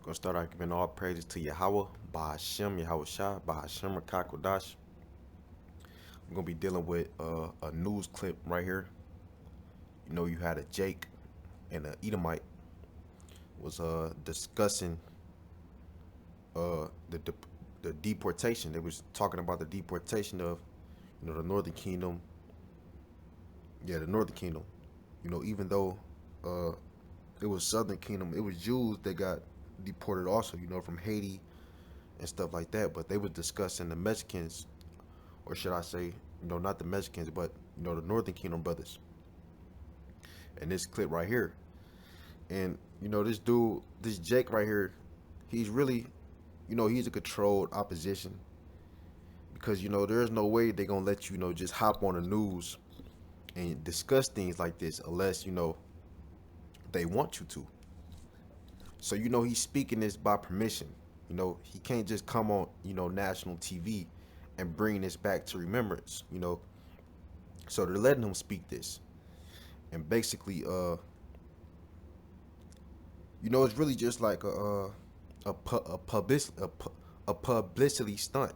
Gonna start out giving all praises to Yahweh, Bahashem, Yahweh Shah, Bahashem, Rakakwadash. We're gonna be dealing with a news clip right here. You know, you had a Jake and a Edomite was discussing the the deportation. They was talking about the deportation of the Northern Kingdom. Yeah, the Northern Kingdom. Even though uh, it was Southern Kingdom, it was Jews that got deported also. From Haiti and stuff like that. But they were discussing the Mexicans, or should I say, not the Mexicans, but the Northern Kingdom brothers. And this clip right here, and this dude, this Jake right here, he's really, he's a controlled opposition because there's no way they're gonna let just hop on the news and discuss things like this unless they want you to. So he's speaking this by permission. He can't just come on national TV and bring this back to remembrance. So they're letting him speak this, and basically, it's really just like a publicity stunt.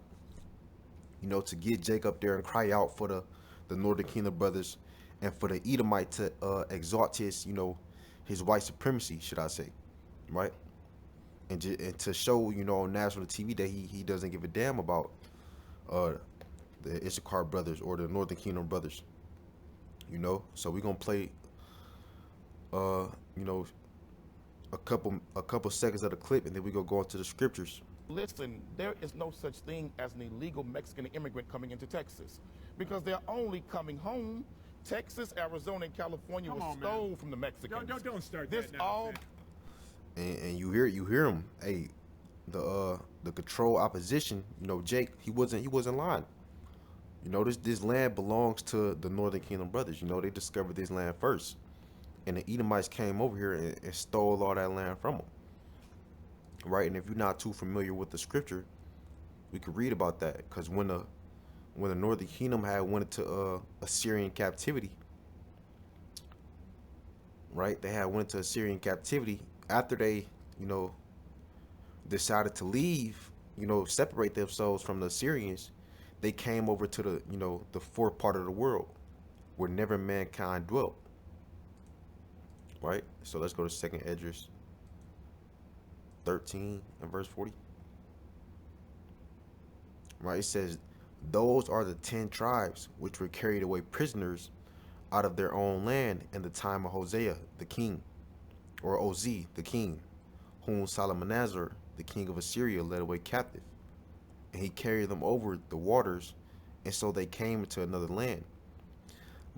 To get Jake up there and cry out for the Northern Kingdom brothers, and for the Edomite to exalt his white supremacy, should I say, right? And to show on national TV that he doesn't give a damn about uh the Issachar brothers or the Northern Kingdom brothers. So we're gonna play uh you know a couple seconds of the clip, and then we gonna go into the scriptures. Listen, there is no such thing as an illegal Mexican immigrant coming into Texas because they're only coming home. Texas, Arizona, and California Come was on, man. stole from the Mexicans. Don't start This that now, all man. And you hear him. Hey, the control opposition. Jake, he wasn't lying. This land belongs to the Northern Kingdom brothers. They discovered this land first, and the Edomites came over here and stole all that land from them. Right? And if you're not too familiar with the scripture, we could read about that, because when the Northern Kingdom had went into Assyrian captivity, right? They had went to Assyrian captivity after they, decided to leave, separate themselves from the Assyrians. They came over to the fourth part of the world where never mankind dwelt. Right? So let's go to Second Esdras 13 and verse 40. Right? It says, "Those are the 10 tribes which were carried away prisoners out of their own land in the time of Hosea the king, or Oz the king, whom Salmanasar the king of Assyria led away captive. And he carried them over the waters, and so they came into another land.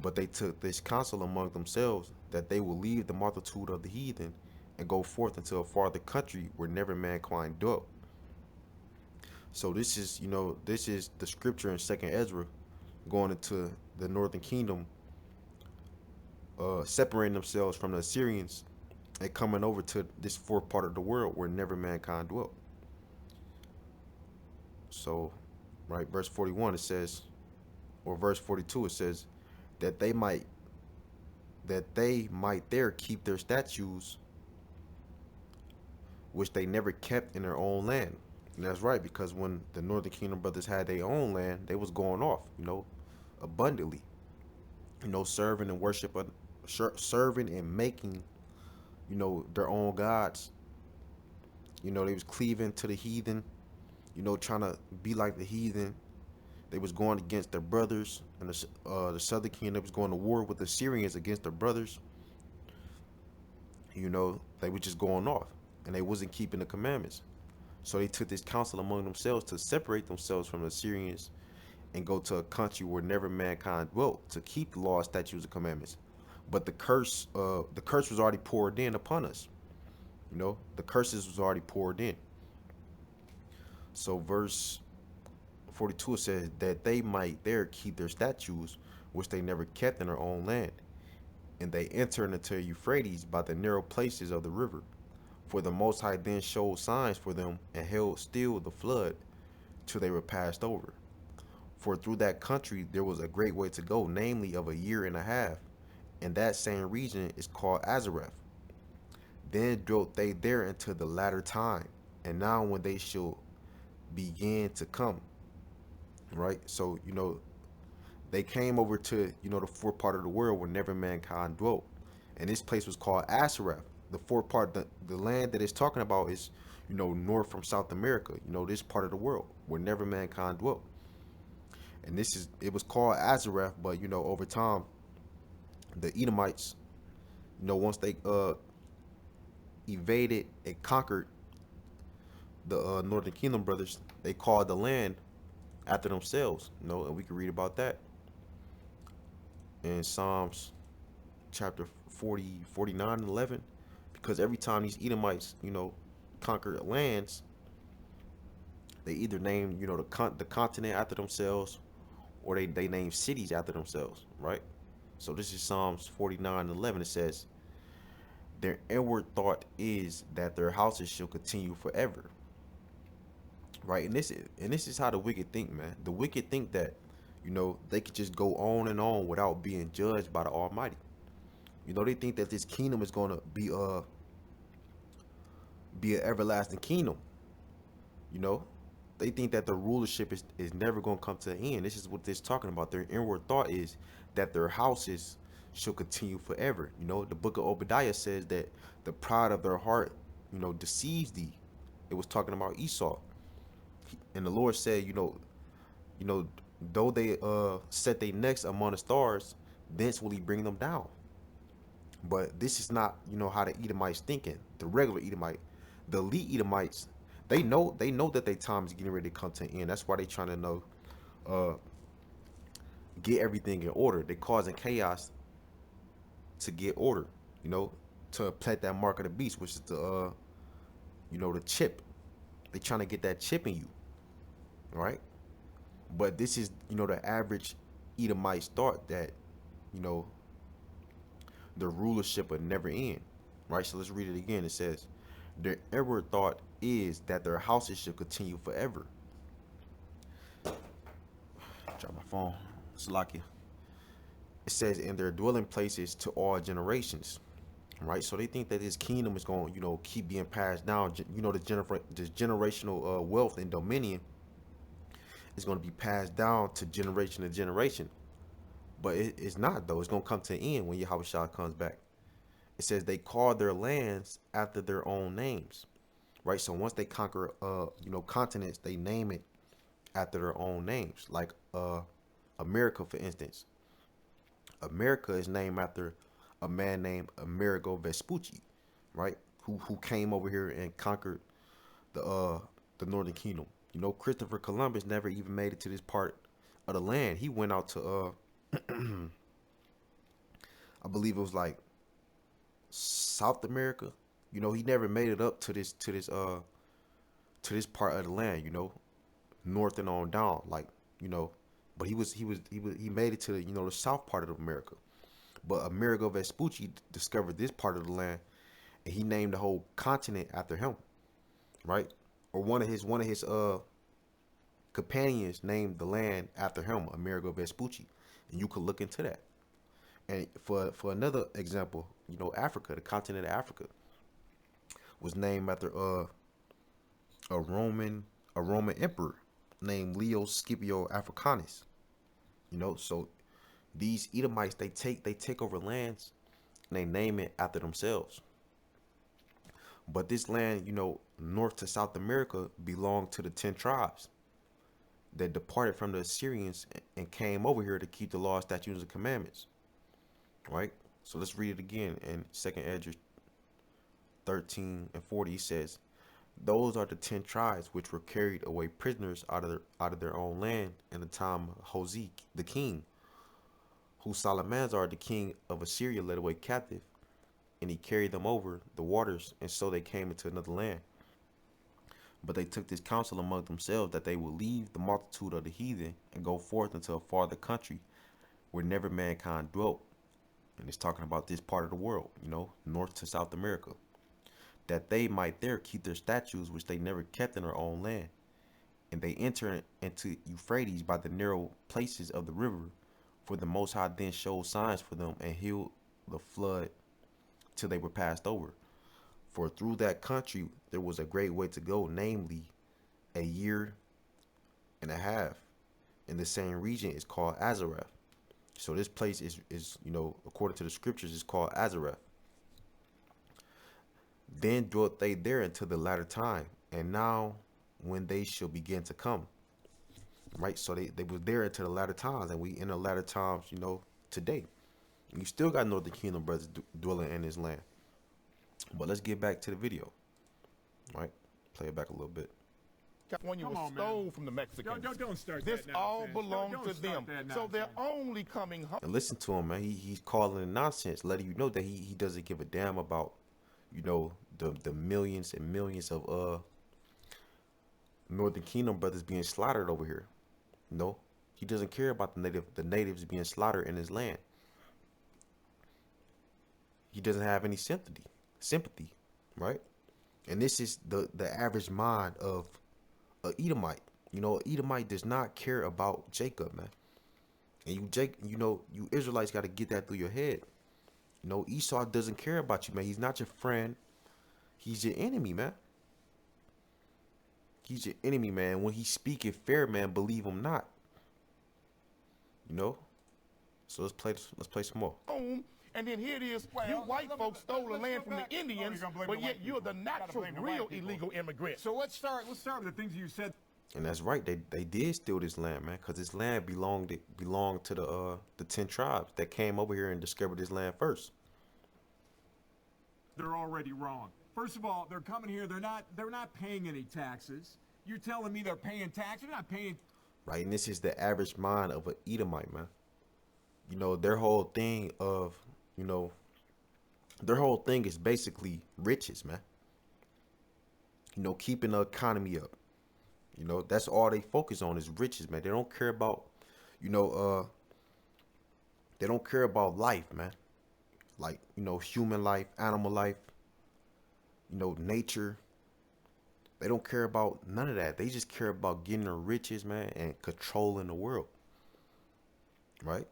But they took this counsel among themselves, that they will leave the multitude of the heathen and go forth into a farther country where never mankind dwelt." So this is the scripture in Second Ezra, going into the Northern Kingdom, separating themselves from the Assyrians and coming over to this fourth part of the world where never mankind dwelt. So, right, verse 41 it says, or verse 42 it says, that they might there keep their statutes, which they never kept in their own land. And that's right, because when the Northern Kingdom brothers had their own land, they was going off, abundantly, serving and serving and making, their own gods. They was cleaving to the heathen, trying to be like the heathen. They was going against their brothers, and the Southern Kingdom was going to war with the Syrians against their brothers. They were just going off, and they wasn't keeping the commandments. So they took this counsel among themselves to separate themselves from the Syrians and go to a country where never mankind dwelt, to keep the law, statutes, and commandments. But the curse was already poured in upon us. The curses was already poured in. So verse 42 says, that they might there keep their statutes, which they never kept in their own land. And they entered into Euphrates by the narrow places of the river. For the Most High then showed signs for them, and held still the flood till they were passed over. For through that country there was a great way to go, namely of a year and a half, and that same region is called Azareth. Then dwelt they there until the latter time, and now when they shall begin to come, right? So, they came over to, the fourth part of the world where never mankind dwelt. And this place was called Ashereth. The fourth part, the land that it's talking about is, north from South America, this part of the world where never mankind dwelt. And it was called Azareth, but, over time, the Edomites, once they evaded and conquered the Northern Kingdom brothers, they called the land after themselves, and we can read about that in Psalms chapter 40, 49, and 11, because every time these Edomites, conquered lands, they either named, the continent after themselves, or they named cities after themselves, right? So this is Psalms 49 and 11. It says, their inward thought is that their houses shall continue forever. Right? And this is how the wicked think, man. The wicked think that, they could just go on and on without being judged by the Almighty. They think that this kingdom is gonna be an everlasting kingdom. You know, they think that the rulership is never gonna come to an end. This is what this talking about. Their inward thought is that their houses shall continue forever. The book of Obadiah says that the pride of their heart, deceives thee. It was talking about Esau. And the Lord said, though they set their necks among the stars, thence will he bring them down. But this is not, how the Edomites thinking. The regular Edomite, the elite Edomites, they know that their time is getting ready to come to an end. That's why they trying to get everything in order. They causing chaos to get order, to plant that mark of the beast, which is the chip. They trying to get that chip in you, right? But this is, the average Edomite's thought that, the rulership would never end, right? So let's read it again. It says, their ever thought is that their houses should continue forever. Drop my phone. Salakia. It says, in their dwelling places to all generations, right? So they think that this kingdom is going to, keep being passed down. The generational wealth and dominion is going to be passed down to generation. But it's not, though. It's going to come to an end when Yahushua comes back. It says they call their lands after their own names, right? So once they conquer, continents, they name it after their own names. Like America, for instance. America is named after a man named Amerigo Vespucci, right? Who came over here and conquered the Northern Kingdom. Christopher Columbus never even made it to this part of the land. He went out to I believe it was like South America. He never made it up to this part of the land, north and on down, like, but he made it to the south part of America. But Amerigo Vespucci discovered this part of the land, and he named the whole continent after him, right? Or one of his companions named the land after him, Amerigo Vespucci, and you could look into that. And for another example, Africa, the continent of Africa, was named after a Roman emperor named Leo Scipio Africanus. So these Edomites, they take over lands and they name it after themselves. But this land, north to South America, belonged to the 10 tribes that departed from the Assyrians and came over here to keep the law, statutes, and commandments. Right? So let's read it again in 2nd Esdras 13 and 40. He says, those are the 10 tribes which were carried away prisoners out of their own land in the time of Hosea the king, who Salamazar the king of Assyria led away captive, and he carried them over the waters, and so they came into another land. But they took this counsel among themselves that they would leave the multitude of the heathen and go forth into a farther country where never mankind dwelt. And it's talking about this part of the world, north to South America, that they might there keep their statutes which they never kept in their own land. And they enter into Euphrates by the narrow places of the river, for the Most High then showed signs for them and healed the flood till they were passed over. For through that country there was a great way to go, namely a year and a half. In the same region is called Azareth. So this place is according to the scriptures, is called Azareth. Then dwelt they there until the latter time, and now when they shall begin to come. Right? So they was there until the latter times, and we in the latter times, today. And you still got Northern Kingdom brothers dwelling in this land. But let's get back to the video. Right? Play it back a little bit. California was stole from the Mexicans. Don't start this that all nonsense. belongs Don't to start them. that So they're nonsense. only coming home. And listen to him, man. He's calling it nonsense, letting you know that he doesn't give a damn about, the millions and millions of Northern Kingdom brothers being slaughtered over here. No, he doesn't care about the natives being slaughtered in his land. He doesn't have any sympathy, right? And this is the average mind of a Edomite. Edomite does not care about Jacob, man. And you Israelites got to get that through your head. Esau doesn't care about you, man. He's not your friend. He's your enemy, man. He's your enemy, man. When he's speaking fair, man, believe him not. So let's play some more. Home, and then here it is, you white folks stole the land from the Indians, but yet you're the natural, real illegal immigrant. So let's start with the things you said. And that's right. They did steal this land, man, because this land belonged to the 10 tribes that came over here and discovered this land first. They're already wrong. First of all, they're coming here. They're not paying any taxes. You're telling me they're paying taxes? They're not paying. Right, and this is the average mind of an Edomite, man. Their whole thing is basically riches, man. Keeping the economy up. That's all they focus on is riches, man. They don't care about, they don't care about life, man. Like, human life, animal life, nature. They don't care about none of that. They just care about getting the riches, man, and controlling the world. Right?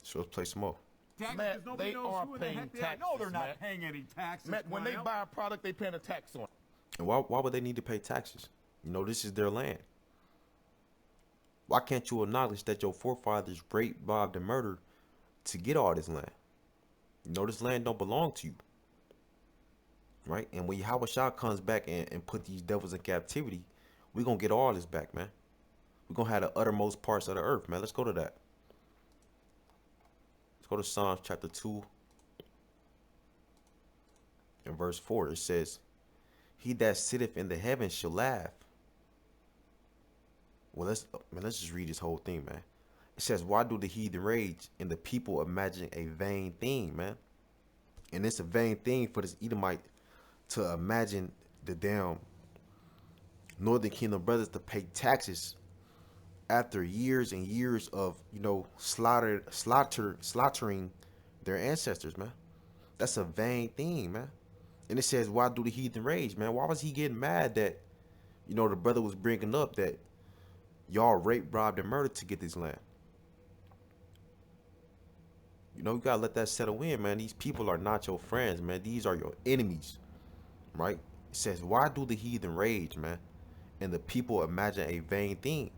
So let's play some more. Taxes, Matt, nobody they knows are who the paying heck they are. taxes, No, they're not Matt. paying any taxes. Matt, when Come they on, buy a product, they paying a tax on it. And why would they need to pay taxes? This is their land. Why can't you acknowledge that your forefathers raped, robbed, and murdered to get all this land? This land don't belong to you. Right? And when Yahweh Shah comes back and put these devils in captivity, we're going to get all this back, man. We're going to have the uttermost parts of the earth, man. Let's go to that. Let's go to Psalms chapter 2 and verse 4. It says, he that sitteth in the heavens shall laugh. Well, let's just read this whole thing, man. It says, why do the heathen rage and the people imagine a vain thing, man? And it's a vain thing for this Edomite to imagine the damn Northern Kingdom brothers to pay taxes after years and years of, slaughtering their ancestors, man. That's a vain thing, man. And it says, why do the heathen rage, man? Why was he getting mad that, the brother was bringing up that y'all raped, robbed, and murdered to get this land? You gotta let that settle in, man. These people are not your friends, man. These are your enemies, right? It says, why do the heathen rage, man? And the people imagine a vain thing.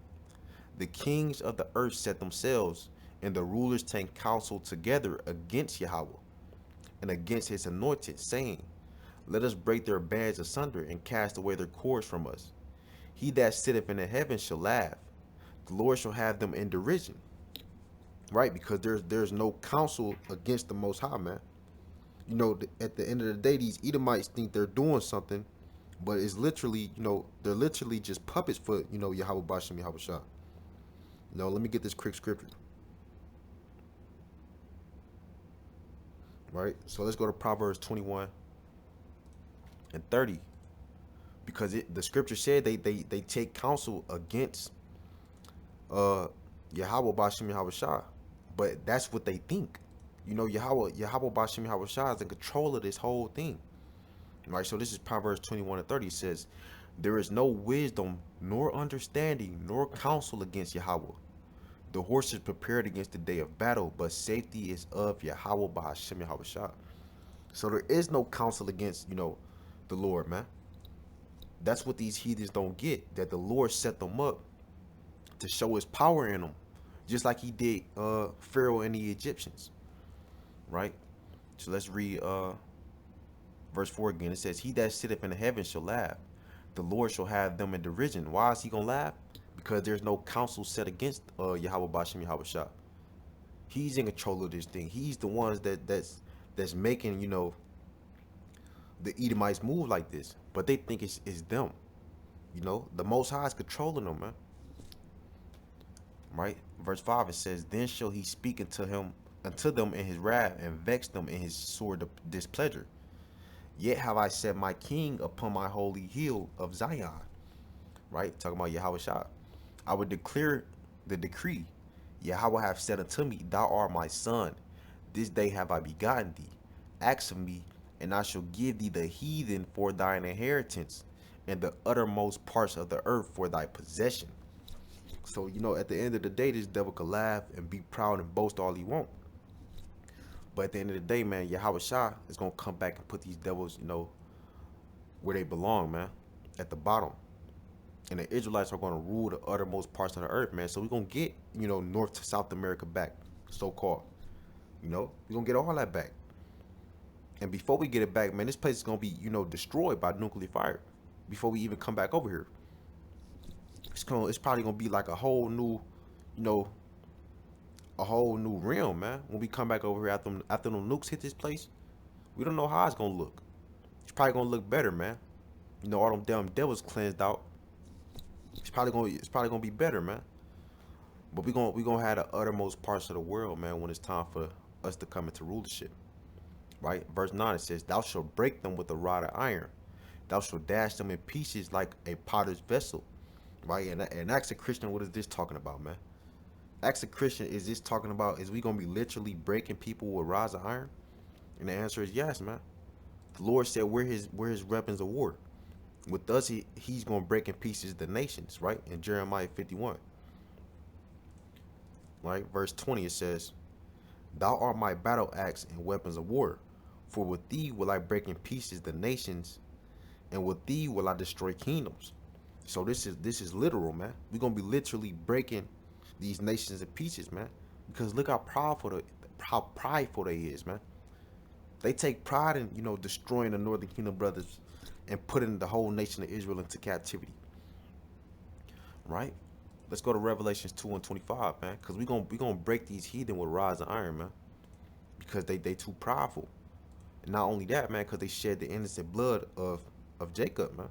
The kings of the earth set themselves, and the rulers take counsel together against Yahweh and against his anointed, saying, let us break their bands asunder and cast away their cords from us. He that sitteth in the heavens shall laugh. The Lord shall have them in derision. Right? Because there's no counsel against the Most High, man. At the end of the day, these Edomites think they're doing something, but it's literally, they're literally just puppets for, Yahweh Bashem, Yahweh Shah. Let me get this quick scripture. Right? So let's go to Proverbs 21 and 30. Because the scripture said they take counsel against Yahweh Bashem, Yahweh Shah. But that's what they think. Yahweh Bashem, Yahweh Shah is in control of this whole thing. Right? So this is Proverbs 21 and 30. It says, there is no wisdom, nor understanding, nor counsel against Yahweh. The horse is prepared against the day of battle, but safety is of Yahweh Bashem, Yahweh Shah. So there is no counsel against, the Lord, man. That's what these heathens don't get, that the Lord set them up to show his power in them, just like he did Pharaoh and the Egyptians, right? So let's read verse 4 again. It says, he that sitteth in the heavens shall laugh. The Lord shall have them in derision. Why is he going to laugh? Because there's no counsel set against Yahweh Bashem Yahweh Shah. He's in control of this thing. He's the ones that's making, you know, the Edomites move like this. But they think it's them. You know, the Most High is controlling them, man. Right? Verse 5, it says, then shall he speak unto them in his wrath, and vex them in his sore displeasure. Yet have I set my king upon my holy hill of Zion. Right? Talking about Yahweh Shah. I would declare the decree. Yahweh have said unto me, thou art my son. This day have I begotten thee. Ask of me, and I shall give thee the heathen for thine inheritance, and the uttermost parts of the earth for thy possession. So, you know, at the end of the day, this devil could laugh and be proud and boast all he want. But at the end of the day, man, Yahweh Shah is going to come back and put these devils, you know, where they belong, man, at the bottom. And the Israelites are going to rule the uttermost parts of the earth, man. So we're going to get, you know, North to South America back, so-called. You know, we're going to get all that back. And before we get it back, man, this place is going to be, you know, destroyed by nuclear fire before we even come back over here. It's probably going to be like a whole new, you know, a whole new realm, man. When we come back over here after them nukes hit this place, we don't know how it's going to look. It's probably going to look better, man. You know, all them damn devils cleansed out. It's probably gonna be better, man. But we gonna have the uttermost parts of the world, man, when it's time for us to come into rulership. Right? Verse 9, it says, thou shalt break them with a rod of iron. Thou shalt dash them in pieces like a potter's vessel. Right? And ask a Christian, what is this talking about, man? Ask a Christian, is this talking about, is we gonna be literally breaking people with rods of iron? And the answer is yes, man. The Lord said we're his weapons of war. With us, he's going to break in pieces the nations, right? In Jeremiah 51. Right? Verse 20, it says, thou art my battle axe and weapons of war. For with thee will I break in pieces the nations, and with thee will I destroy kingdoms. So this is literal, man. We're going to be literally breaking these nations in pieces, man. Because look how prideful they is, man. They take pride in, you know, destroying the Northern Kingdom brothers and putting the whole nation of Israel into captivity. Right? Let's go to Revelations 2:25, man. Because we're gonna break these heathen with rods of iron, man. Because they too prideful. And not only that, man, because they shed the innocent blood of Jacob, man.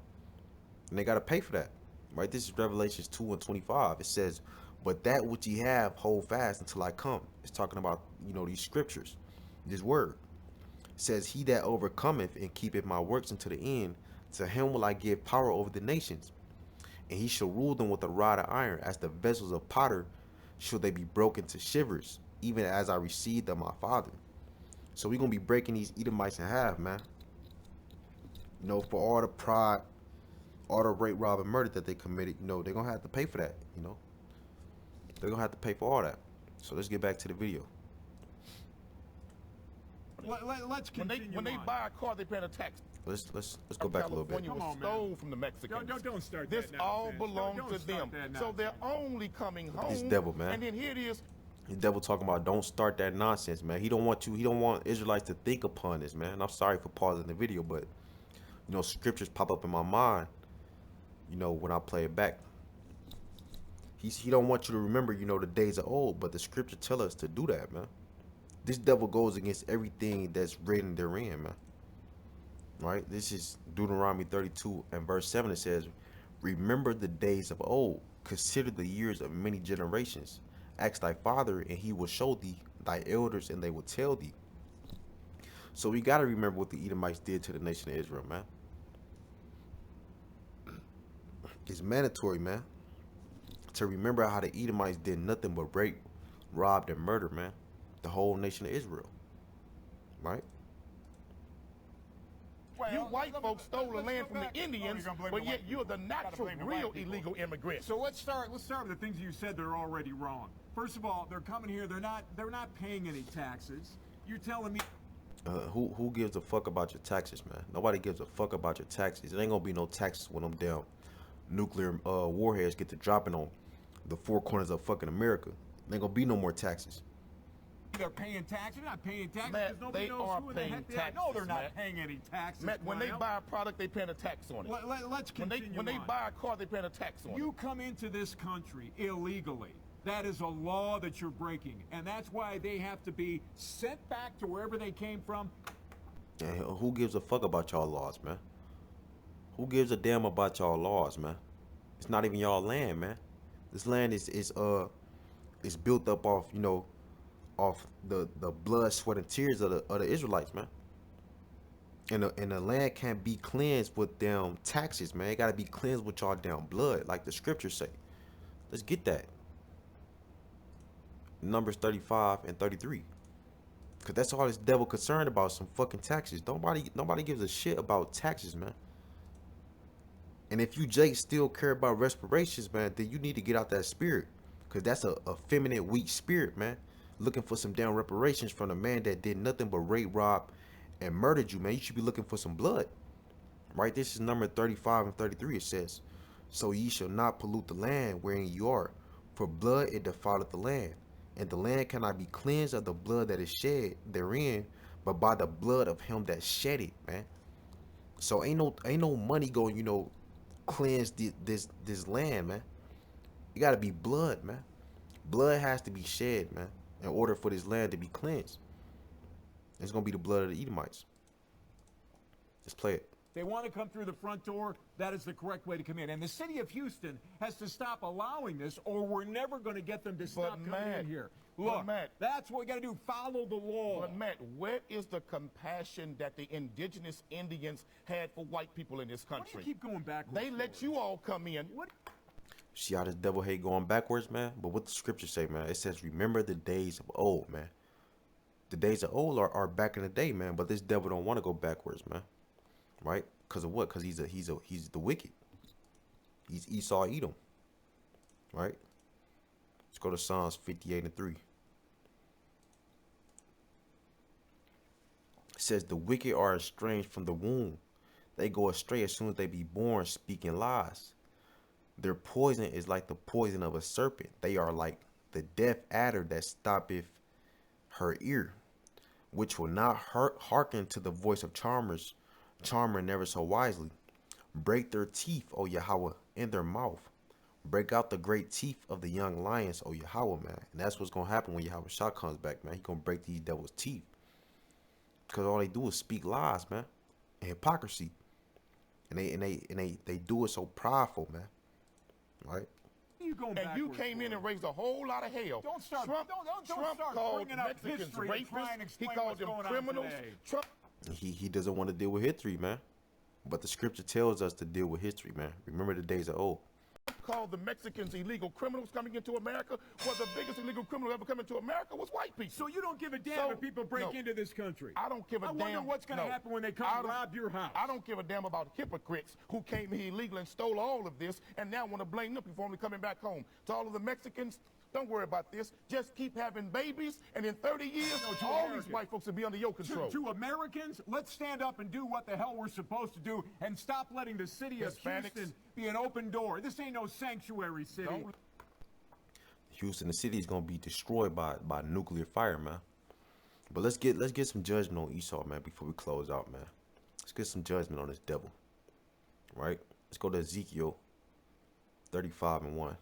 And they gotta pay for that. Right? This is Revelations 2:25. It says, but that which ye have, hold fast until I come. It's talking about, you know, these scriptures, this word. It says, he that overcometh and keepeth my works unto the end, to him will I give power over the nations, and he shall rule them with a rod of iron. As the vessels of potter shall they be broken to shivers, even as I received of my father. So we're going to be breaking these Edomites in half, man. You know, for all the pride, all the rape, rob, and murder that they committed, you know, they're going to have to pay for that, you know. They're going to have to pay for all that. So let's get back to the video. Let's continue. When they buy a car, they pay a tax. Let's go back a little bit. California was stole from the Mexicans. Don't start this that all nonsense. belongs Don't to start them. that So they're nonsense. only coming home. This devil, man. And then here it is. The devil talking about don't start that nonsense, man. He don't want Israelites to think upon this, man. I'm sorry for pausing the video, but you know, scriptures pop up in my mind, you know, when I play it back. He don't want you to remember, you know, the days of old, but the scripture tell us to do that, man. This devil goes against everything that's written therein, man. Right? This is Deuteronomy 32 and verse 7. It says, remember the days of old, consider the years of many generations. Ask thy father, and he will show thee, thy elders, and they will tell thee. So we got to remember what the Edomites did to the nation of Israel, man. It's mandatory, man, to remember how the Edomites did nothing but rape, robbed, and murder, man. The whole nation of Israel. Right? Well, You white folks stole the land from the Indians, but yet you're the natural, real illegal immigrant. So let's start with the things you said that are already wrong. First of all, they're coming here. They're not paying any taxes. You're telling me. Who gives a fuck about your taxes, man? Nobody gives a fuck about your taxes. It ain't gonna be no taxes when them damn nuclear warheads get to dropping on the four corners of fucking America. There ain't gonna be no more taxes. They're paying taxes. They're not paying taxes Matt, because nobody they knows are who in the paying heck they are. No, taxes, they're not Matt. paying any taxes. Matt, when they Cornell. buy a product, they paying a tax on it. Let's When continue they on. buy a car, they paying a tax on You it. come into this country illegally. That is a law that you're breaking, and that's why they have to be sent back to wherever they came from. And who gives a fuck about y'all laws, man? Who gives a damn about y'all laws, man? It's not even y'all land, man. This land is built up off, you know, off the blood, sweat, and tears of the Israelites, man. And the land can't be cleansed with damn taxes, man. It gotta be cleansed with y'all damn blood, like the scriptures say. Let's get that. Numbers 35 and 33. Cause that's all this devil concerned about, some fucking taxes. Nobody gives a shit about taxes, man. And if you Jake still care about respirations, man, then you need to get out that spirit. Cause that's a feminine, weak spirit, man. Looking for some damn reparations from a man that did nothing but rape, rob, and murdered you, man. You should be looking for some blood. Right? This is number 35 and 33. It says, so ye shall not pollute the land wherein you are, for blood it defileth the land. And the land cannot be cleansed of the blood that is shed therein, but by the blood of him that shed it, man. So ain't no money going, you know, cleanse this land, man. You gotta be blood, man. Blood has to be shed, man, in order for this land to be cleansed. It's gonna be the blood of the Edomites. Let's play it. They want to come through the front door. That is the correct way to come in. And the city of Houston has to stop allowing this, or we're never going to get them to stop coming Matt, in here. but Look, Matt- that's what we got to do. Follow the law. But Matt, where is the compassion that the indigenous Indians had for white people in this Why do country? you keep going backwards? They let you all come in. What? See how this devil hate going backwards, man? But what the scriptures say, man, it says, remember the days of old, man. The days of old are back in the day, man. But this devil don't want to go backwards, man. Right? Because of what? Because he's the wicked. He's Esau Edom. Right? Let's go to Psalms 58 and 3. It says, the wicked are estranged from the womb. They go astray as soon as they be born, speaking lies. Their poison is like the poison of a serpent. They are like the deaf adder that stoppeth her ear, which will not hearken to the voice of charmers, charmer never so wisely. Break their teeth, O Yahweh, in their mouth. Break out the great teeth of the young lions, O Yahweh, man. And that's what's gonna happen when Yahweh Shah comes back, man. He gonna break these devils' teeth. Cause all they do is speak lies, man, and hypocrisy. And they do it so prideful, man. Right? You going And you backwards came in for? and raised a whole lot of hell. Don't start- Trump, don't Trump start called bringing up Mexicans history and try and rapists. He explain called what's them going on criminals. today. Trump. He doesn't want to deal with history, man. But the scripture tells us to deal with history, man. Remember the days of old. Called the Mexicans illegal criminals coming into America. Well, the biggest illegal criminal ever come into America was white people. So you don't give a damn So, if people break no. into this country? I don't give a damn. I wonder what's going to no. happen when they come I and don't- rob your house. I don't give a damn about hypocrites who came here illegally and stole all of this and now want to blame them before only coming back home. To all of the Mexicans, don't worry about this. Just keep having babies, and in 30 years, No, to all Americans. these white folks will be under your control. To Americans, let's stand up and do what the hell we're supposed to do and stop letting the city of Hispanics. Houston be an open door. This ain't no sanctuary city. Don't- Houston, the city is gonna be destroyed by nuclear fire, man. But let's get some judgment on Esau, man, before we close out, man. Let's get some judgment on this devil. Right? Let's go to Ezekiel 35 and 1.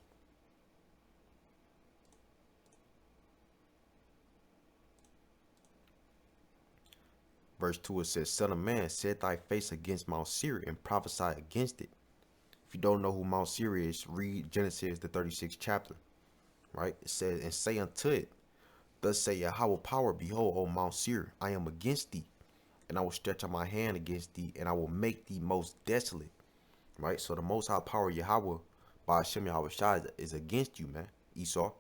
Verse 2, it says, Son of man, set thy face against Mount Seir and prophesy against it. If you don't know who Mount Seir is, read Genesis, the 36th chapter. Right? It says, and say unto it, thus say Yahweh power, behold, O Mount Seir, I am against thee, and I will stretch out my hand against thee, and I will make thee most desolate. Right? So the most high power, Yahweh, by Hashem Yahweh Shai, is against you, man, Esau.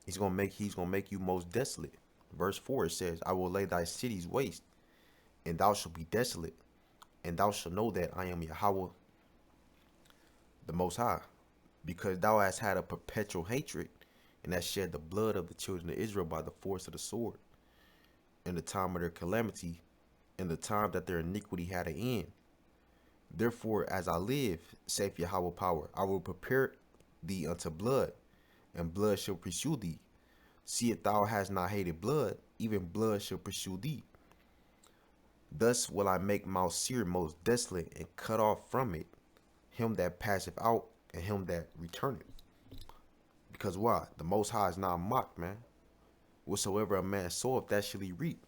He's gonna make you most desolate. Verse 4, it says, I will lay thy cities waste, and thou shalt be desolate, and thou shalt know that I am Yahweh, the Most High, because thou hast had a perpetual hatred, and hast shed the blood of the children of Israel by the force of the sword. in the time of their calamity, in the time that their iniquity had an end. Therefore, as I live, saith Yahweh power, I will prepare thee unto blood, and blood shall pursue thee. See, if thou hast not hated blood, even blood shall pursue thee. Thus will I make Mount Seir most desolate, and cut off from it him that passeth out, and him that returneth. Because why? The Most High is not mocked, man. Whatsoever a man soweth, that shall he reap.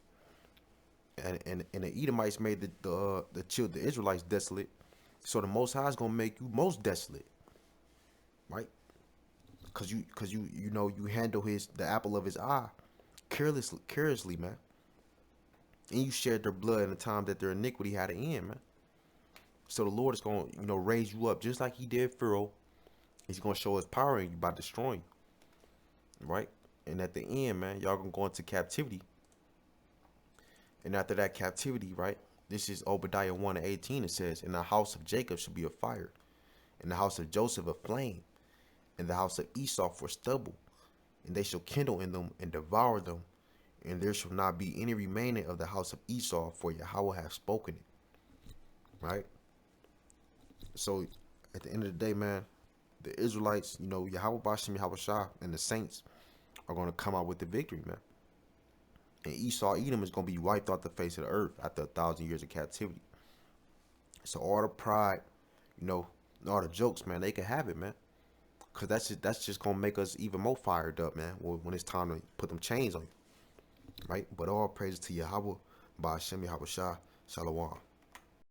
And the Edomites made the Israelites desolate. So the Most High is gonna make you most desolate, right? Cause you know you handle the apple of his eye carelessly, man. And you shared their blood in the time that their iniquity had an end, man. So the Lord is gonna raise you up just like he did Pharaoh. He's gonna show his power in you by destroying you, right? And at the end, man, y'all gonna go into captivity. And after that captivity, right? This is Obadiah 1:18. It says, "In the house of Jacob shall be a fire, in the house of Joseph a flame, in the house of Esau for stubble, and they shall kindle in them and devour them, and there shall not be any remaining of the house of Esau, for Yahweh hath spoken it." Right? So at the end of the day, man, the Israelites, Yahweh Bashem, Yahweh Shah, and the saints are going to come out with the victory, man. And Esau, Edom is going to be wiped off the face of the earth after 1,000 years of captivity. So all the pride, all the jokes, man, they can have it, man. Because that's just going to make us even more fired up, man, when it's time to put them chains on you. Right? But all praises to Yahweh, Ba'ashem Yahweh Shah, Shalom.